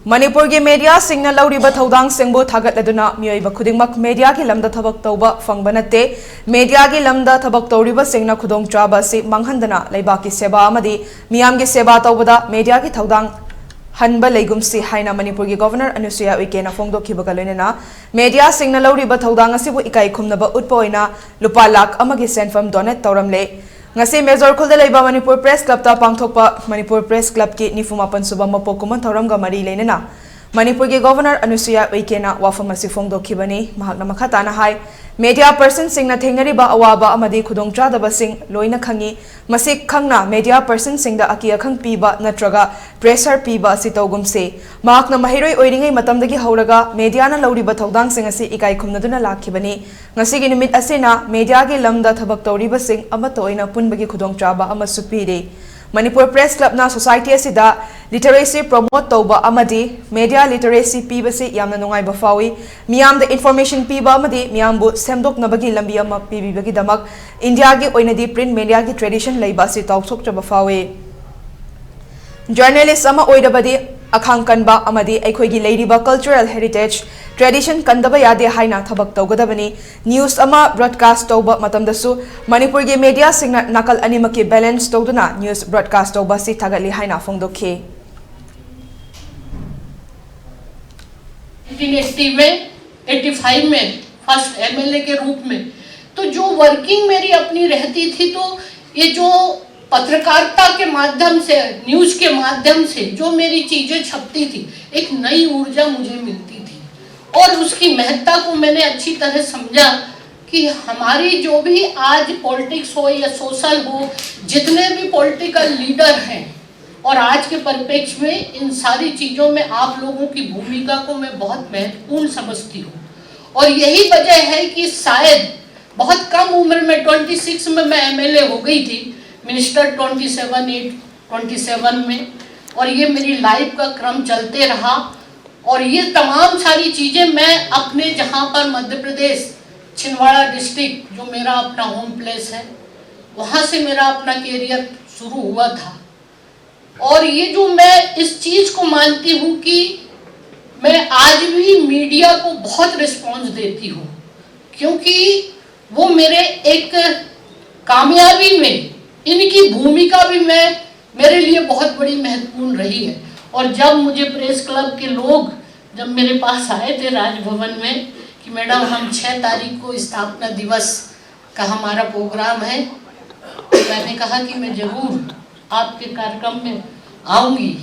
मणिपुर की मीडिया सिंगना लौरिबा थौदांग सिंगबो थागतलदुना मियोइबा खुदिंगमक मीडिया की लमदा थबक तौबा फंगबा नते मीडिया की लमदा थबक तौरिबा सिंगना खुदोंग चाबा से मंगहंदना लेबा की सेवा अमदी मियाम की सेवा तौबदा मीडिया की थौदांग हनबा लेगुमसी हाइना मणिपुर की गवर्नर अनुसुया उइकेना फोंदोखिबगा लोइना मीडिया सिंगना लौरिबा थौदांग असिबु इकाई खुमनबा उटपा ओइना लुपा लाख अमगी सेनफम डोनेट तौरमले ngasi Major Khulda leiba Manipur Press Club ta pangthokpa Manipur Press Club ki 94 suba mapok kuman thoram ga mari leinana Manipur ki Governor Anusuya Uikena wafam asi phongdokhibani mahakna makha tana hai media person singna thengnariba awaba amadi khudongchadaba sing loina khangi masi khangna media person singda aki akhang piba natraga pressure piba asi togumse mahakna mahiroi oiringai matamdagi hauraga media na lauriba thodang sing asi ikai khumnaduna lakhibani ngasi gi nimit asina media gi lamda thabak tawriba sing amato oina punbagi khudongchaba ama supire Manipur Press Club na society asida literacy promote tauba amadi media literacy piba se yamna nungai ba fawi miyam the information piba amadi miyam bu semdok nabagi lambi ama pibi bagi damak India gi oinadi print media gi tradition leiba se tawsok chaba fawi journalist ama oidabadi akhang kanba amadi aikhoi gi leiriba cultural heritage tradition kandaba yade haina thabak tawgadabani news ama broadcast tawba matamdasu Manipur gi media singna nakal animaki balance tawduna news broadcast tawba si thagali haina phongdokhi 1980 में 85 में first MLA के रूप में तो जो working मेरी अपनी रहती थी तो ये जो पत्रकारिता के माध्यम से न्यूज के माध्यम से जो मेरी चीजें छपती थी एक नई ऊर्जा मुझे मिलती थी और उसकी महत्ता को मैंने अच्छी तरह समझा कि हमारी जो भी आज पॉलिटिक्स हो या सोशल हो जितने भी पॉलिटिकल लीडर हैं और आज के परिप्रेक्ष्य में इन सारी चीज़ों में आप लोगों की भूमिका को मैं बहुत महत्वपूर्ण समझती हूँ और यही वजह है कि शायद बहुत कम उम्र में 26 में मैं एमएलए हो गई थी मिनिस्टर 27 में और ये मेरी लाइफ का क्रम चलते रहा और ये तमाम सारी चीज़ें मैं अपने जहाँ पर मध्य प्रदेश छिंदवाड़ा डिस्ट्रिक्ट जो मेरा अपना होम प्लेस है वहाँ से मेरा अपना कैरियर शुरू हुआ था और ये जो मैं इस चीज़ को मानती हूँ कि मैं आज भी मीडिया को बहुत रिस्पॉन्स देती हूँ क्योंकि वो मेरे एक कामयाबी में इनकी भूमिका भी मेरे लिए बहुत बड़ी महत्वपूर्ण रही है और जब मुझे प्रेस क्लब के लोग जब मेरे पास आए थे राजभवन में कि मैडम हम 6 तारीख को स्थापना दिवस का हमारा प्रोग्राम है मैंने कहा कि मैं ज़रूर आपके कार्यक्रम में आऊँगी